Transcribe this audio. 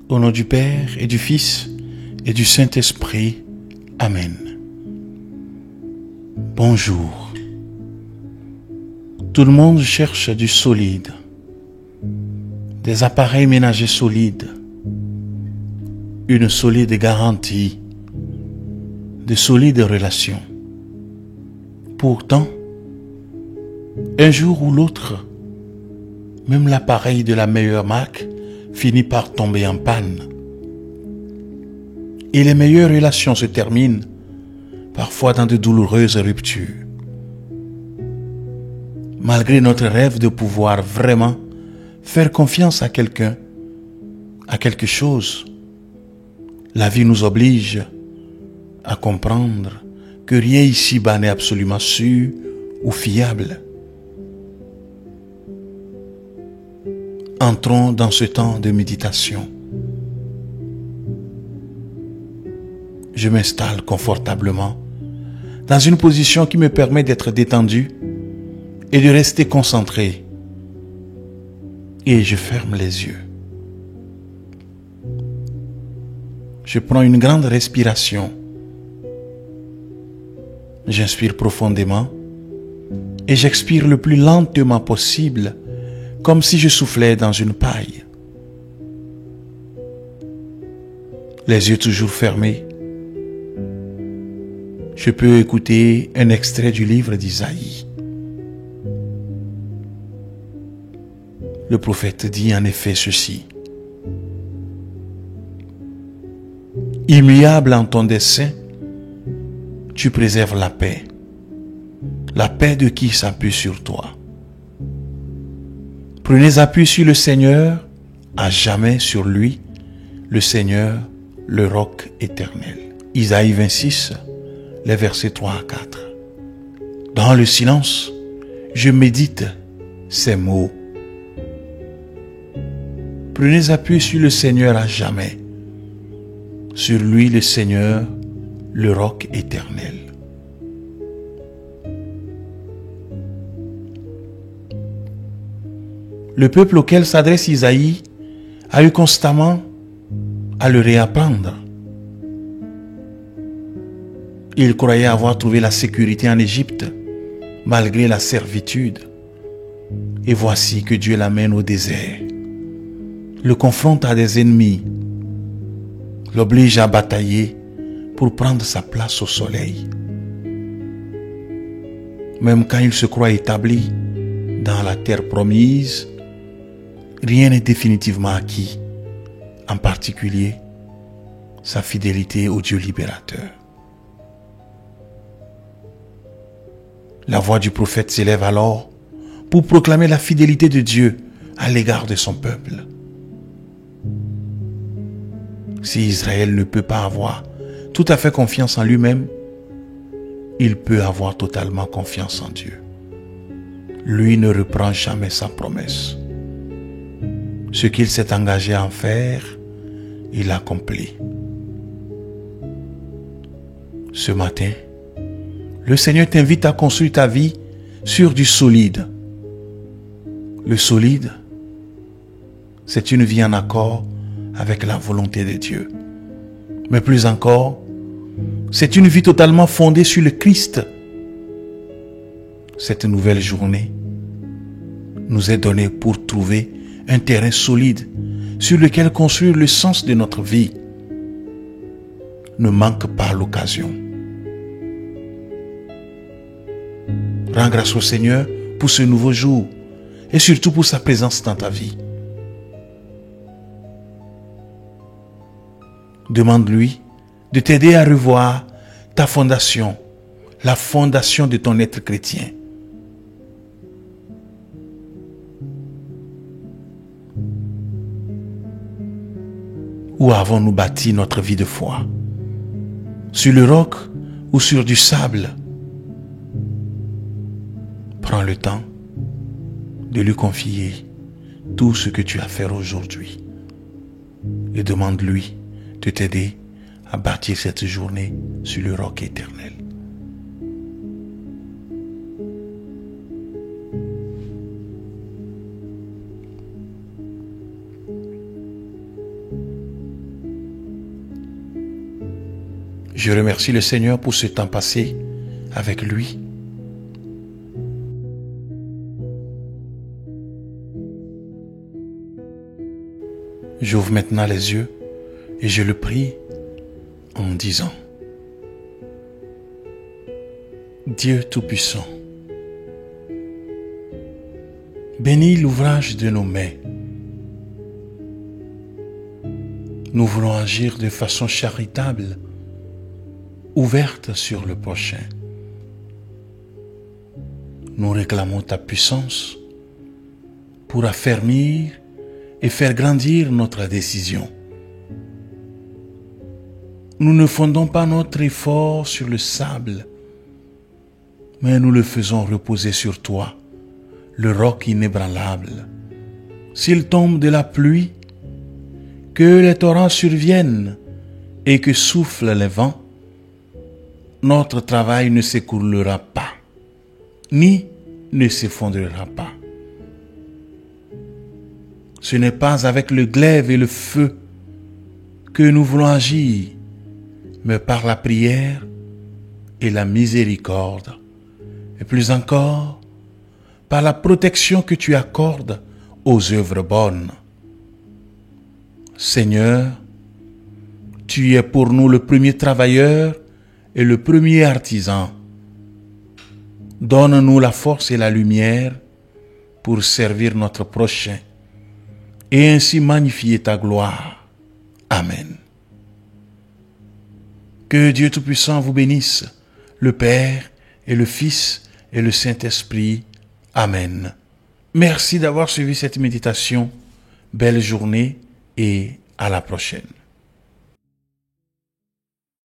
Au nom du Père et du Fils et du Saint-Esprit. Amen. Bonjour. Tout le monde cherche du solide, des appareils ménagers solides, une solide garantie, de solides relations. Pourtant, un jour ou l'autre, même l'appareil de la meilleure marque finit par tomber en panne. Et les meilleures relations se terminent parfois dans de douloureuses ruptures. Malgré notre rêve de pouvoir vraiment faire confiance à quelqu'un, à quelque chose, la vie nous oblige à comprendre que rien ici-bas n'est absolument sûr ou fiable. Entrons dans ce temps de méditation. Je m'installe confortablement dans une position qui me permet d'être détendu et de rester concentré. Et je ferme les yeux. Je prends une grande respiration. J'inspire profondément et j'expire le plus lentement possible, comme si je soufflais dans une paille. Les yeux toujours fermés, je peux écouter un extrait du livre d'Isaïe. Le prophète dit en effet ceci: Immuable en ton dessein, tu préserves la paix de qui s'appuie sur toi. Prenez appui sur le Seigneur, à jamais sur lui, le Seigneur, le roc éternel. Isaïe 26, les versets 3 à 4. Dans le silence, je médite ces mots. Prenez appui sur le Seigneur à jamais, sur lui le Seigneur, le roc éternel. Le peuple auquel s'adresse Isaïe a eu constamment à le réapprendre. Il croyait avoir trouvé la sécurité en Égypte, malgré la servitude. Et voici que Dieu l'amène au désert, le confronte à des ennemis, l'oblige à batailler pour prendre sa place au soleil. Même quand il se croit établi dans la terre promise, rien n'est définitivement acquis, en particulier sa fidélité au Dieu libérateur. La voix du prophète s'élève alors pour proclamer la fidélité de Dieu à l'égard de son peuple. Si Israël ne peut pas avoir tout à fait confiance en lui-même, il peut avoir totalement confiance en Dieu. Lui ne reprend jamais sa promesse. Ce qu'il s'est engagé à en faire, il l'accomplit. Ce matin, le Seigneur t'invite à construire ta vie sur du solide. Le solide, c'est une vie en accord avec la volonté de Dieu. Mais plus encore, c'est une vie totalement fondée sur le Christ. Cette nouvelle journée nous est donnée pour trouver un terrain solide sur lequel construire le sens de notre vie. Ne manque pas l'occasion. Rends grâce au Seigneur pour ce nouveau jour et surtout pour sa présence dans ta vie. Demande-lui de t'aider à revoir ta fondation, la fondation de ton être chrétien. Où avons-nous bâti notre vie de foi? Sur le roc ou sur du sable? Prends le temps de lui confier tout ce que tu as à faire aujourd'hui et demande-lui de t'aider à bâtir cette journée sur le roc éternel. Je remercie le Seigneur pour ce temps passé avec lui. J'ouvre maintenant les yeux et je le prie en disant: Dieu Tout-Puissant, bénis l'ouvrage de nos mains. Nous voulons agir de façon charitable, ouverte sur le prochain. Nous réclamons ta puissance pour affermir et faire grandir notre décision. Nous ne fondons pas notre effort sur le sable, mais nous le faisons reposer sur toi, le roc inébranlable. S'il tombe de la pluie, que les torrents surviennent et que soufflent les vents, notre travail ne s'écoulera pas, ni ne s'effondrera pas. Ce n'est pas avec le glaive et le feu que nous voulons agir, mais par la prière et la miséricorde, et plus encore, par la protection que tu accordes aux œuvres bonnes. Seigneur, tu es pour nous le premier travailleur et le premier artisan. Donne-nous la force et la lumière pour servir notre prochain et ainsi magnifier ta gloire. Amen. Que Dieu Tout-Puissant vous bénisse, le Père et le Fils et le Saint-Esprit. Amen. Merci d'avoir suivi cette méditation. Belle journée et à la prochaine.